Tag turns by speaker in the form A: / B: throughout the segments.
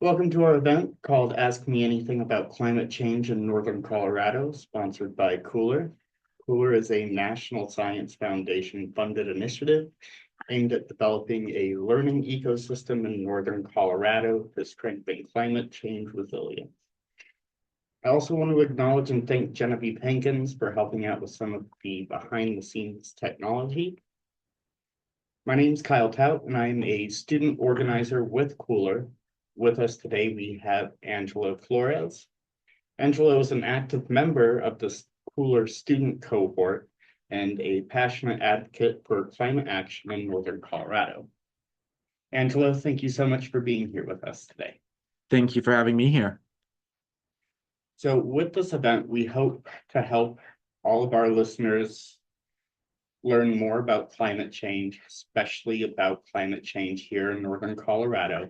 A: Welcome to our event called Ask Me Anything About Climate Change in Northern Colorado, sponsored by Cooler. Cooler is a National Science Foundation funded initiative aimed at developing a learning ecosystem in Northern Colorado to strengthen climate change resilience. I also want to acknowledge and thank Genevieve Hankins for helping out with some of the behind the scenes technology. My name is Kyle Thoutt, and I'm a student organizer with Cooler. With us today, we have Angelo Flores. Angelo is an active member of the Cooler student cohort and a passionate advocate for climate action in Northern Colorado. Angelo, thank you so much for being here with us today.
B: Thank you for having me here.
A: So with this event, we hope to help all of our listeners learn more about climate change, especially about climate change here in Northern Colorado.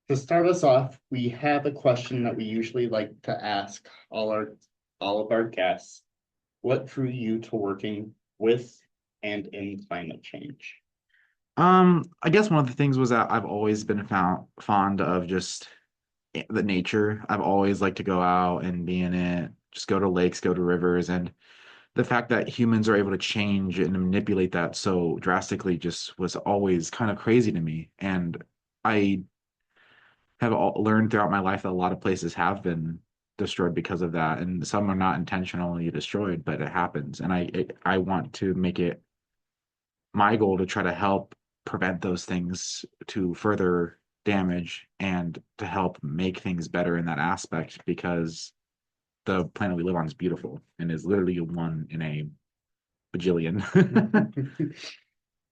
A: To start us off, we have a question that we usually like to ask all of our guests. What drew you to working with and in climate change?
B: I guess one of the things was that I've always been fond of just the nature. I've always liked to go out and be in it, just go to lakes, go to rivers, and the fact that humans are able to change and manipulate that so drastically just was always kind of crazy to me. And I have learned throughout my life that a lot of places have been destroyed because of that, and some are not intentionally destroyed, but it happens. And I want to make it my goal to try to help prevent those things to further damage and to help make things better in that aspect because the planet we live on is beautiful and is literally one in a bajillion.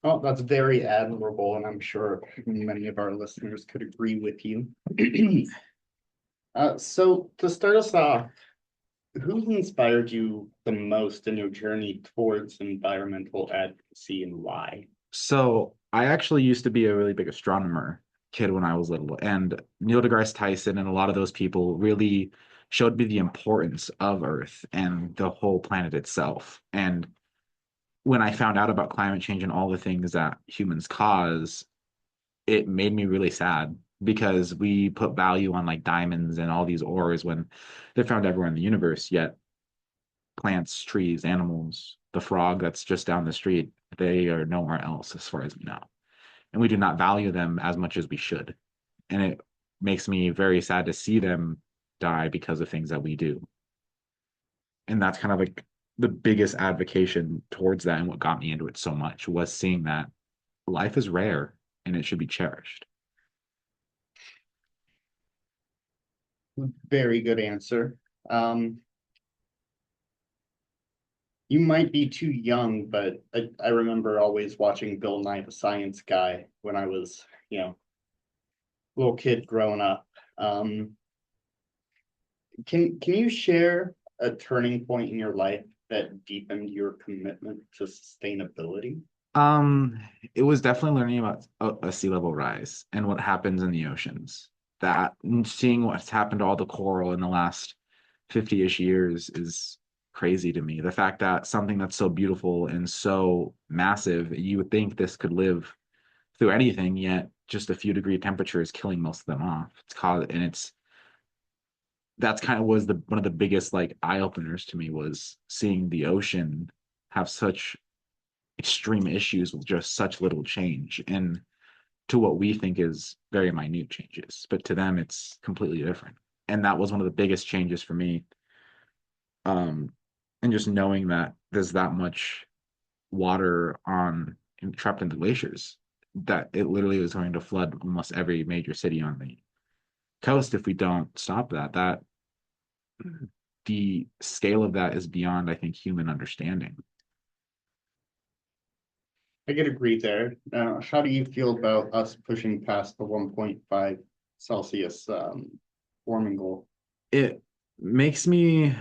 A: Oh, that's very admirable, and I'm sure many of our listeners could agree with you. So to start us off, who inspired you the most in your journey towards environmental advocacy and why?
B: So I actually used to be a really big astronomer kid when I was little, and Neil deGrasse Tyson and a lot of those people really showed me the importance of Earth and the whole planet itself. And when I found out about climate change and all the things that humans cause, it made me really sad because we put value on like diamonds and all these ores when they're found everywhere in the universe, yet plants, trees, animals, the frog that's just down the street, they are nowhere else as far as we know. And we do not value them as much as we should. And it makes me very sad to see them die because of things that we do. And that's kind of like the biggest advocation towards that and what got me into it so much was seeing that life is rare and it should be cherished.
A: Very good answer. You might be too young, but I remember always watching Bill Nye the Science Guy when I was, little kid growing up. Um, can you share a turning point in your life that deepened your commitment to sustainability?
B: Um, it was definitely learning about a sea level rise and what happens in the oceans. That and seeing what's happened to all the coral in the last 50-ish years is crazy to me. The fact that something that's so beautiful and so massive, you would think this could live through anything, yet just a few degree temperature is killing most of them off. It's caused, and it's that's kind of was the one of the biggest like eye openers to me was seeing the ocean have such extreme issues with just such little change and to what we think is very minute changes, but to them it's completely different. And that was one of the biggest changes for me. Um, and just knowing that there's that much water trapped in the glaciers that it literally is going to flood almost every major city on the coast if we don't stop that. That the scale of that is beyond, I think, human understanding.
A: I could agree there. How do you feel about us pushing past the 1.5 Celsius warming goal?
B: It makes me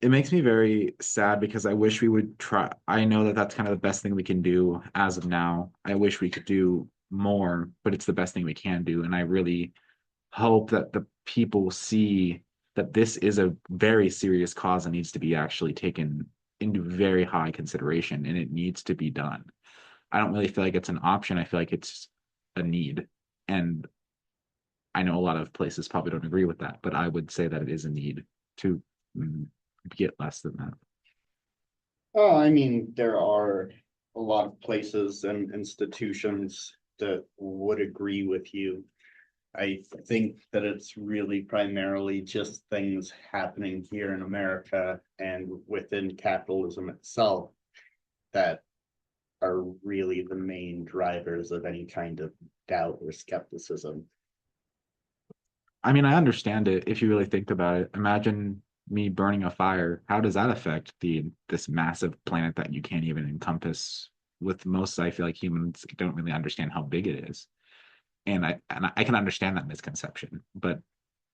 B: it makes me very sad because I wish we would try. I know that that's kind of the best thing we can do as of now. I wish we could do more, but it's the best thing we can do. And I really hope that the people see that this is a very serious cause and needs to be actually taken into very high consideration and it needs to be done. I don't really feel like it's an option. I feel like it's a need. And I know a lot of places probably don't agree with that, but I would say that it is a need to mm, get less than that.
A: Oh, I mean, there are a lot of places and institutions that would agree with you. I think that it's really primarily just things happening here in America and within capitalism itself that are really the main drivers of any kind of doubt or skepticism.
B: I mean, I understand it if you really think about it. Imagine me burning a fire. How does that affect the this massive planet that you can't even encompass? With most, I feel like humans don't really understand how big it is. And I can understand that misconception. But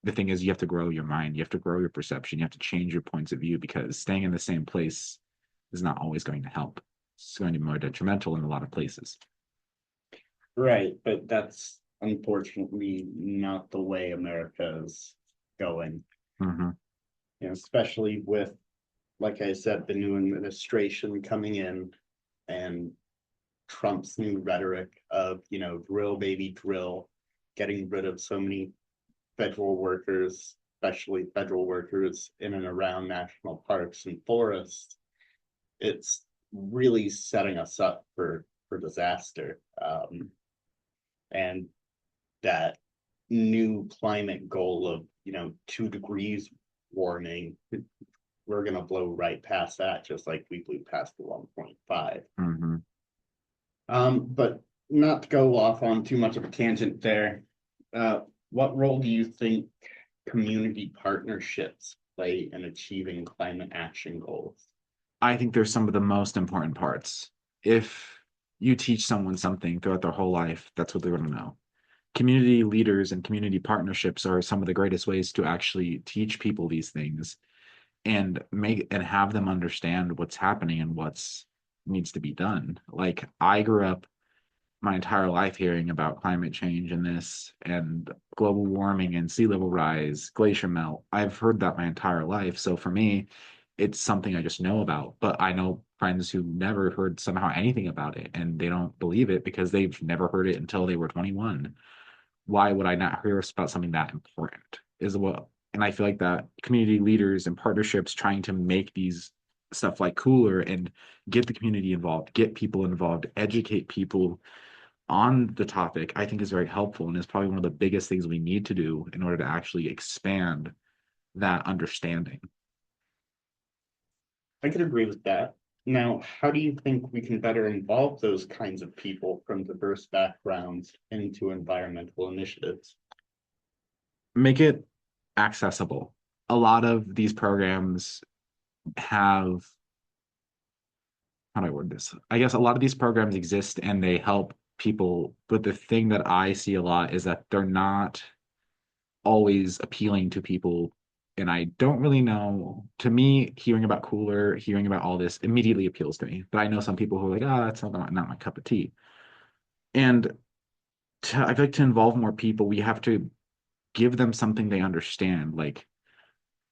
B: the thing is you have to grow your mind, you have to grow your perception, you have to change your points of view because staying in the same place is not always going to help. It's going to be more detrimental in a lot of places.
A: Right, but that's unfortunately not the way America is going.
B: Hmm.
A: You know, especially with, like I said, the new administration coming in and Trump's new rhetoric of, drill baby drill, getting rid of so many federal workers, especially federal workers in and around national parks and forests. It's really setting us up for disaster. And that new climate goal of 2 degrees warming, we're going to blow right past that, just like we blew past the 1.5.
B: Hmm.
A: But not to go off on too much of a tangent there, what role do you think community partnerships play in achieving climate action goals?
B: I think there's some of the most important parts. If you teach someone something throughout their whole life, that's what they're going to know. Community leaders and community partnerships are some of the greatest ways to actually teach people these things and make and have them understand what's happening and what's needs to be done. Like I grew up my entire life hearing about climate change and this and global warming and sea level rise, glacier melt. I've heard that my entire life. So for me, it's something I just know about. But I know friends who never heard somehow anything about it and they don't believe it because they've never heard it until they were 21. Why would I not hear about something that important? Is what, and I feel like that community leaders and partnerships trying to make these stuff like cooler and get the community involved, get people involved, educate people on the topic, I think is very helpful and is probably one of the biggest things we need to do in order to actually expand that understanding.
A: I could agree with that. Now, how do you think we can better involve those kinds of people from diverse backgrounds into environmental initiatives?
B: Make it accessible. A lot of these programs have, how do I word this? I guess a lot of these programs exist and they help people, but the thing that I see a lot is that they're not always appealing to people. And I don't really know. To me, hearing about cooler, hearing about all this immediately appeals to me. But I know some people who are like, ah, that's not my cup of tea. And I feel like to involve more people, we have to give them something they understand. Like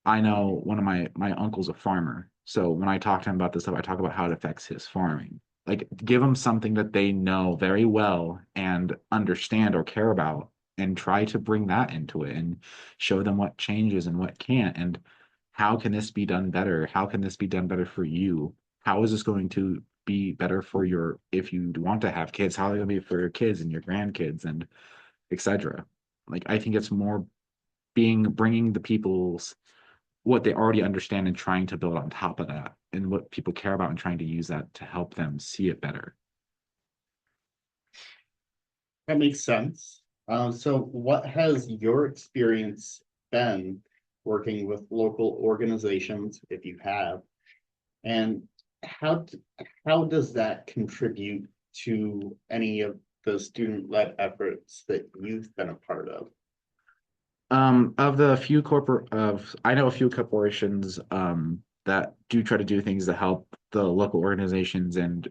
B: I know one of my uncle's a farmer. So when I talk to him about this stuff, I talk about how it affects his farming. Like give them something that they know very well and understand or care about and try to bring that into it and show them what changes and what can't and how can this be done better? How can this be done better for you? How is this going to be better for your if you want to have kids? How are they going to be for your kids and your grandkids and etc. Like I think it's more being bringing the people's what they already understand and trying to build on top of that and what people care about and trying to use that to help them see it better.
A: That makes sense. So what has your experience been working with local organizations, if you have, and how how does that contribute to any of the student-led efforts that you've been a part of?
B: Of the few corporate of I know a few corporations that do try to do things to help the local organizations and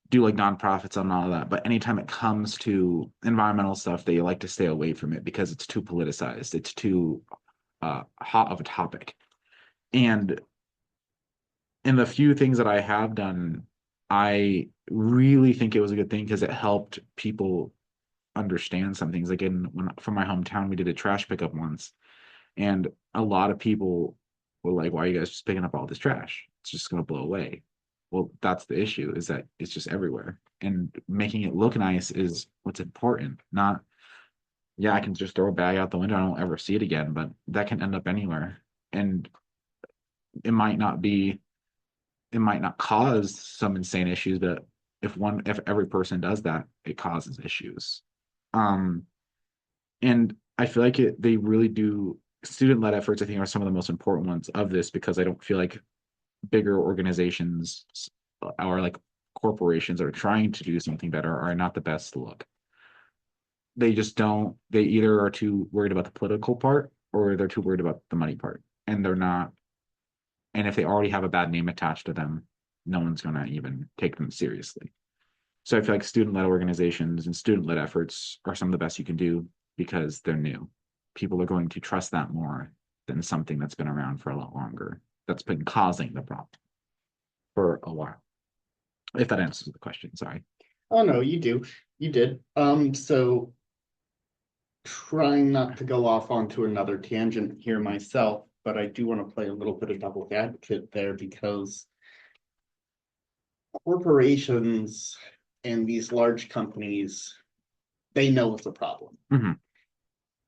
B: do like nonprofits and all of that. But anytime it comes to environmental stuff, they like to stay away from it because it's too politicized. It's too hot of a topic. And in the few things that I have done, I really think it was a good thing because it helped people understand some things. Like from my hometown, we did a trash pickup once, and a lot of people were like, "Why are you guys just picking up all this trash? It's just gonna blow away." Well, that's the issue, is that it's just everywhere. And making it look nice is what's important, not, yeah, I can just throw a bag out the window, I don't ever see it again, but that can end up anywhere. And it might not be, it might not cause some insane issues, but if every person does that, it causes issues. Um, and I feel like they really do, student-led efforts, I think, are some of the most important ones of this, because I don't feel like bigger organizations or like corporations that are trying to do something better are not the best look. They just don't, they either are too worried about the political part, or they're too worried about the money part. And they're not, and if they already have a bad name attached to them, no one's going to even take them seriously. So I feel like student-led organizations and student-led efforts are some of the best you can do, because they're new. People are going to trust that more than something that's been around for a lot longer, that's been causing the problem for a while. If that answers the question, sorry.
A: Oh, no, you did. So trying not to go off onto another tangent here myself, but I do want to play a little bit of devil's advocate there, because corporations and these large companies, they know it's a problem.
B: Mhm.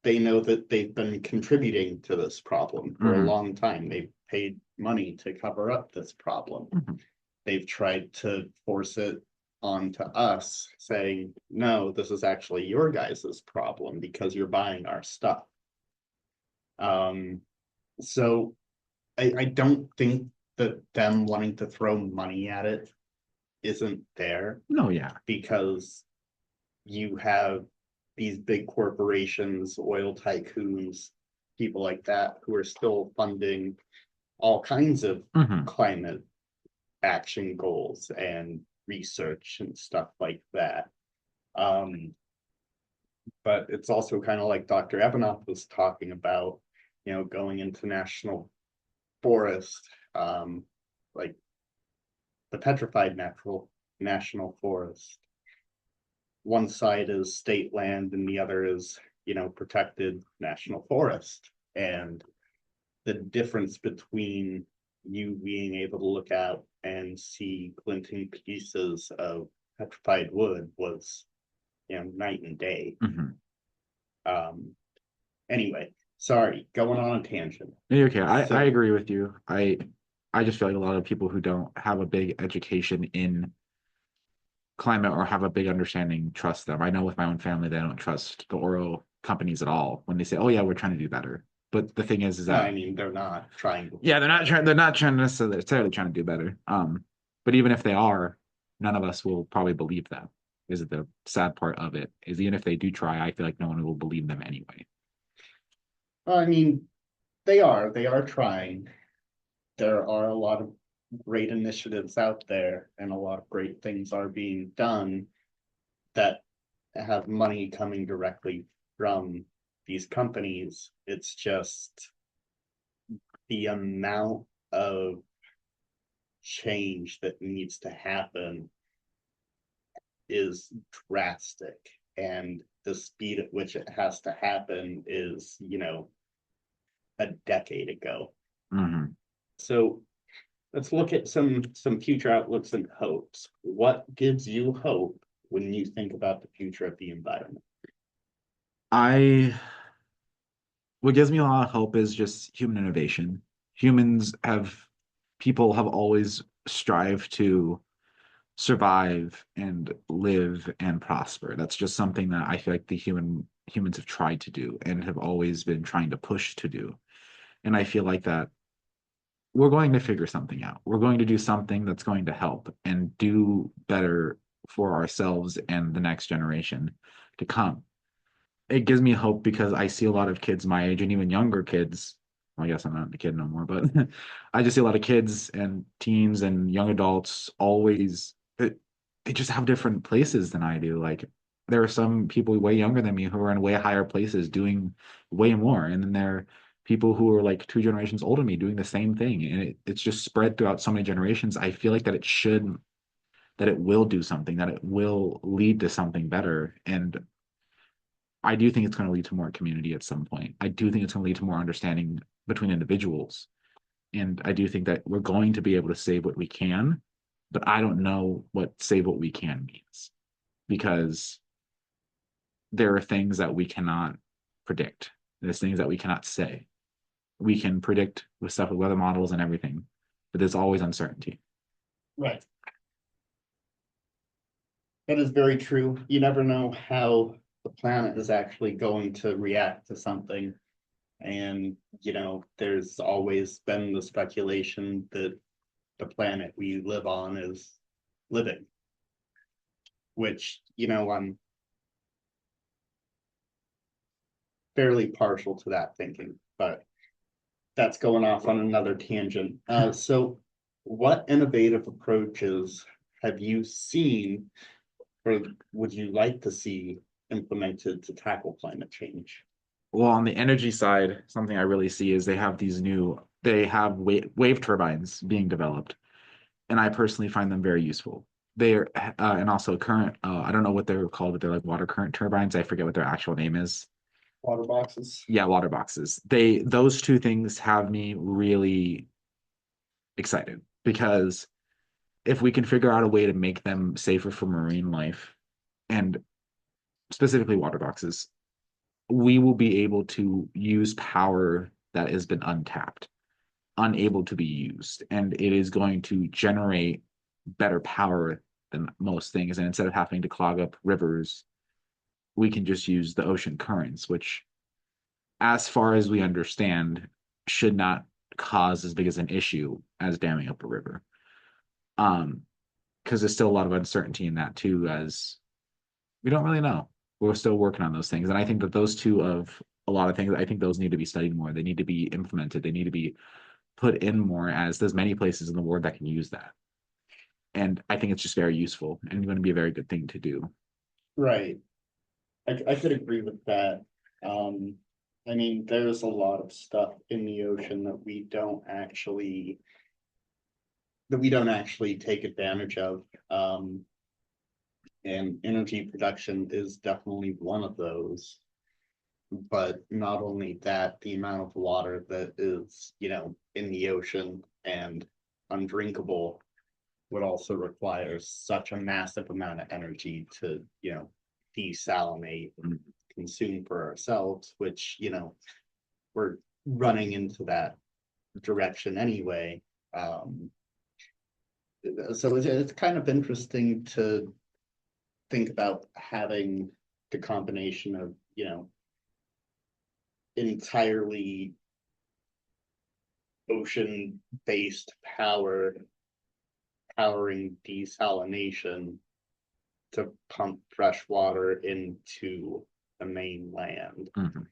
A: They know that they've been contributing to this problem for a
B: Mhm.
A: long time. They've paid money to cover up this problem.
B: Mhm.
A: They've tried to force it onto us, saying, no, this is actually your guys' problem because you're buying our stuff. Um, so I don't think that them wanting to throw money at it isn't there,
B: No, yeah.
A: because you have these big corporations, oil tycoons, people like that, who are still funding all kinds of
B: Mhm.
A: climate action goals and research and stuff like that. But it's also kind of like Dr. Ebanoff was talking about, going into national forest, like the petrified natural national forest. One side is state land and the other is, protected national forest. And the difference between you being able to look out and see glinting pieces of petrified wood was, night and day.
B: Mhm.
A: Um, anyway, sorry, going on a tangent.
B: Yeah, okay, I
A: So,
B: agree with you. I just feel like a lot of people who don't have a big education in climate or have a big understanding trust them. I know with my own family, they don't trust the oil companies at all when they say, "Oh yeah, we're trying to do better." But the thing is
A: no,
B: that,
A: I mean, they're not trying to
B: yeah,
A: do better.
B: they're not trying necessarily trying to do better. But even if they are, none of us will probably believe them. Is the sad part of it, is even if they do try, I feel like no one will believe them anyway.
A: I mean, they are trying. There are a lot of great initiatives out there, and a lot of great things are being done that have money coming directly from these companies. It's just the amount of change that needs to happen is drastic, and the speed at which it has to happen is, a decade ago.
B: Hmm.
A: So let's look at some future outlooks and hopes. What gives you hope when you think about the future of the environment?
B: I What gives me a lot of hope is just human innovation. Humans have People have always strived to survive and live and prosper. That's just something that I feel like humans have tried to do and have always been trying to push to do. And I feel like that we're going to figure something out. We're going to do something that's going to help and do better for ourselves and the next generation to come. It gives me hope because I see a lot of kids my age and even younger kids. Well, I guess I'm not a kid no more, but I just see a lot of kids and teens and young adults always, they just have different places than I do. Like, there are some people way younger than me who are in way higher places doing way more. And then there are people who are like two generations older than me doing the same thing. And it's just spread throughout so many generations. I feel like that it will do something, that it will lead to something better. And I do think it's going to lead to more community at some point. I do think it's going to lead to more understanding between individuals. And I do think that we're going to be able to save what we can, but I don't know what save what we can means because there are things that we cannot predict. There's things that we cannot say. We can predict with stuff with weather models and everything, but there's always uncertainty.
A: Right. That is very true. You never know how the planet is actually going to react to something. And, there's always been the speculation that the planet we live on is living, which, I'm fairly partial to that thinking, but that's going off on another tangent. So what innovative approaches have you seen or would you like to see implemented to tackle climate change?
B: Well, on the energy side, something I really see is they have wave turbines being developed, and I personally find them very useful. They're and also current. I don't know what they're called, but they're like water current turbines. I forget what their actual name is.
A: Water boxes.
B: Yeah, water boxes. Those two things have me really excited because if we can figure out a way to make them safer for marine life and specifically water boxes, we will be able to use power that has been untapped, unable to be used, and it is going to generate better power than most things. And instead of having to clog up rivers, we can just use the ocean currents, which, as far as we understand, should not cause as big as an issue as damming up a river. Because there's still a lot of uncertainty in that too, as we don't really know. We're still working on those things. And I think that those two of a lot of things, I think those need to be studied more. They need to be implemented. They need to be put in more, as there's many places in the world that can use that. And I think it's just very useful and going to be a very good thing to do.
A: Right. I could agree with that. I mean, there's a lot of stuff in the ocean that we don't actually take advantage of. And energy production is definitely one of those. But not only that, the amount of water that is, in the ocean and undrinkable would also require such a massive amount of energy to, desalinate and consume for ourselves, which, we're running into that direction anyway. So it's kind of interesting to think about having the combination of, entirely ocean-based powering desalination to pump fresh water into the mainland.
B: Mhm.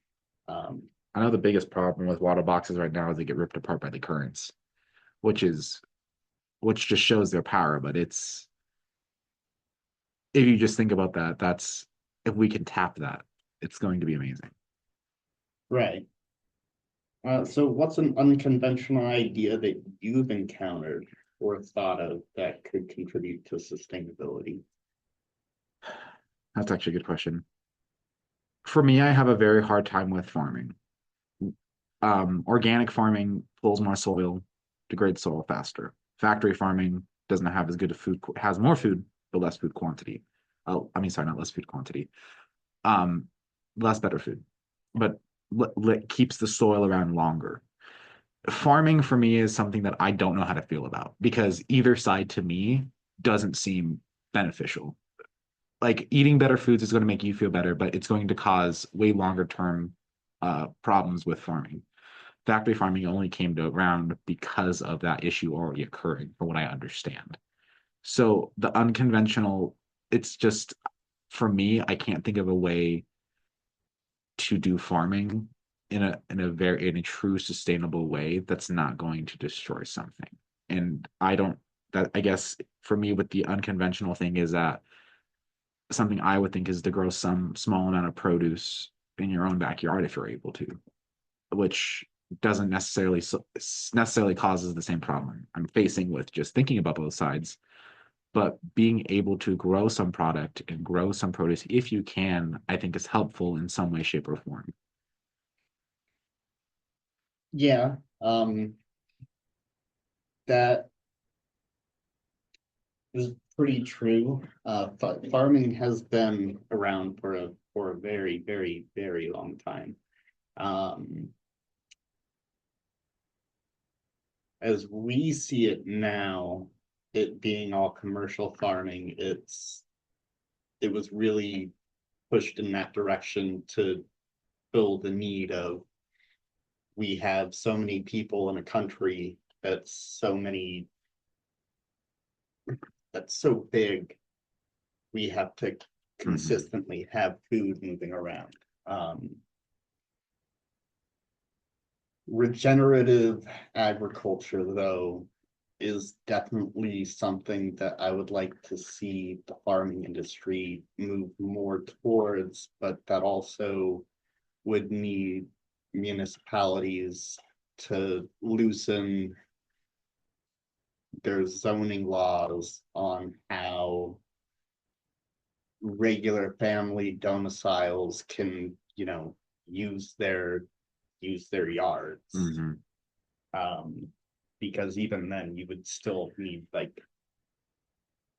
A: Um,
B: I know the biggest problem with water boxes right now is they get ripped apart by the currents, which is which just shows their power. But it's if you just think about that, that's if we can tap that, it's going to be amazing.
A: right. So what's an unconventional idea that you've encountered or thought of that could contribute to sustainability?
B: That's actually a good question. For me, I have a very hard time with farming. Organic farming pulls more soil, degrades soil faster. Factory farming doesn't have as good a food, has more food, but less food quantity. Oh, I mean, sorry, not less food quantity. Um, Less better food, but keeps the soil around longer. Farming for me is something that I don't know how to feel about because either side to me doesn't seem beneficial. Like eating better foods is going to make you feel better, but it's going to cause way longer term problems with farming. Factory farming only came to around because of that issue already occurring, from what I understand. So the unconventional, it's just for me, I can't think of a way to do farming in a true sustainable way that's not going to destroy something. And I don't that I guess for me with the unconventional thing is that something I would think is to grow some small amount of produce in your own backyard if you're able to, which doesn't necessarily causes the same problem I'm facing with just thinking about both sides. but being able to grow some product and grow some produce, if you can, I think is helpful in some way, shape, or form.
A: Yeah, that is pretty true. Farming has been around for a very, very, very long time. Um, as we see it now, it being all commercial farming, it was really pushed in that direction to fill the need of, we have so many people in a country that's so big, we have to consistently have food moving around. Regenerative agriculture, though, is definitely something that I would like to see the farming industry move more towards, but that also would need municipalities to loosen their zoning laws on how regular family domiciles can, use their yards.
B: Mm-hmm.
A: Um, because even then you would still need like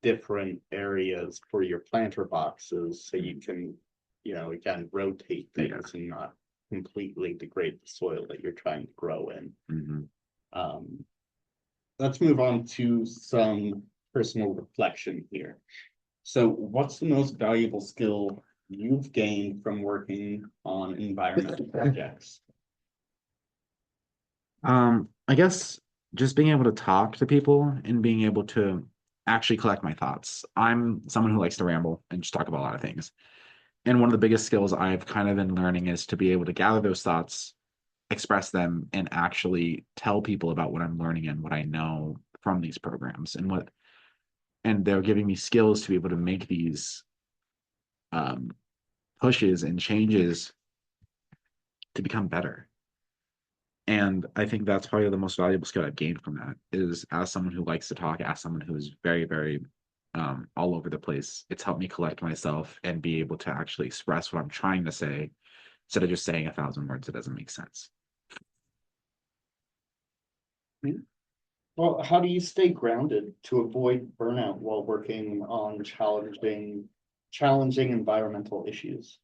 A: different areas for your planter boxes so you can, again, rotate things and not completely degrade the soil that you're trying to grow in.
B: Mm-hmm.
A: Let's move on to some personal reflection here. So, what's the most valuable skill you've gained from working on environmental projects?
B: I guess just being able to talk to people and being able to actually collect my thoughts. I'm someone who likes to ramble and just talk about a lot of things. And one of the biggest skills I've kind of been learning is to be able to gather those thoughts, express them, and actually tell people about what I'm learning and what I know from these programs and they're giving me skills to be able to make these um, pushes and changes to become better. And I think that's probably the most valuable skill I've gained from that is as someone who likes to talk, as someone who is very, very all over the place. It's helped me collect myself and be able to actually express what I'm trying to say instead of just saying 1,000 words. It doesn't make sense.
A: Well, how do you stay grounded to avoid burnout while working on challenging environmental issues?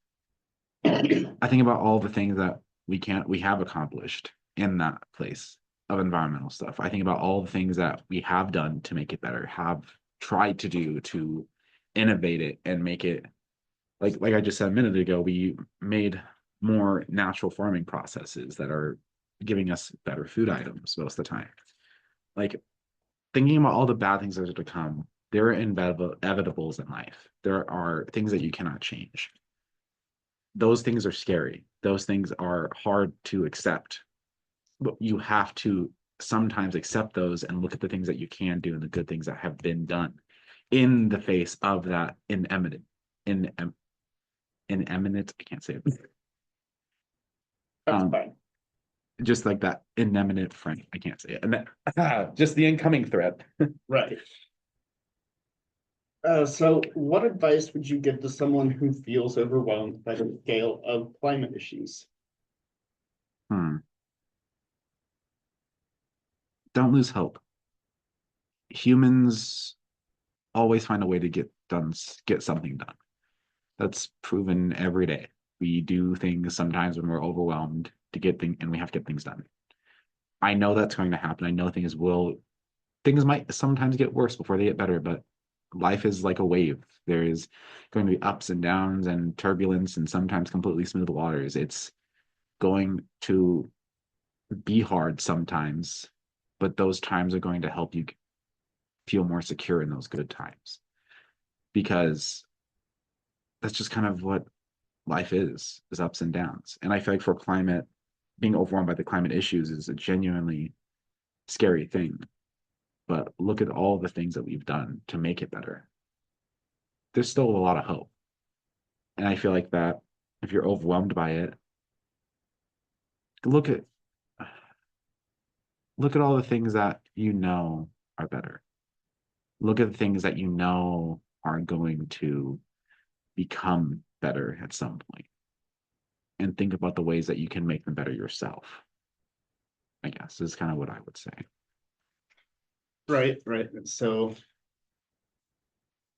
B: I think about all the things that we have accomplished in that place of environmental stuff. I think about all the things that we have done to make it better, have tried to do to innovate it and make it like I just said a minute ago, we made more natural farming processes that are giving us better food items most of the time. Like thinking about all the bad things that are to come, there are inevitables in life. There are things that you cannot change. Those things are scary. Those things are hard to accept. But you have to sometimes accept those and look at the things that you can do and the good things that have been done in the face of that in ineminent, I can't say it.
A: That's
B: Um,
A: fine.
B: just like that inimminent friend, I can't say it. And that, just the incoming threat.
A: Right. So what advice would you give to someone who feels overwhelmed by the scale of climate issues?
B: Hmm. Don't lose hope. Humans always find a way to get something done. That's proven every day. We do things sometimes when we're overwhelmed to get things, and we have to get things done. I know that's going to happen. I know things might sometimes get worse before they get better, but life is like a wave. There is going to be ups and downs and turbulence and sometimes completely smooth waters. It's going to be hard sometimes, but those times are going to help you feel more secure in those good times because that's just kind of what life is ups and downs. And I feel like for climate, being overwhelmed by the climate issues is a genuinely scary thing. But look at all the things that we've done to make it better. There's still a lot of hope. And I feel like that if you're overwhelmed by it, look at look at all the things that you know are better. look at the things that you know are going to become better at some point, and think about the ways that you can make them better yourself, I guess is kind of what I would say.
A: Right, right. So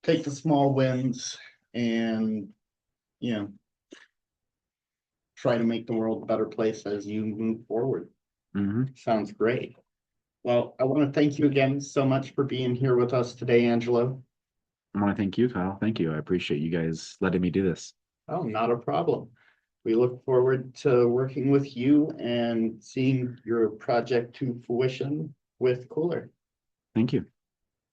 A: take the small wins and, you know, try to make the world a better place as you move forward.
B: Mhm.
A: Sounds great. Well, I want to thank you again so much for being here with us today, Angelo.
B: I want to thank you, Kyle. Thank you. I appreciate you guys letting me do this.
A: Oh, not a problem. We look forward to working with you and seeing your project to fruition with Cooler.
B: Thank you.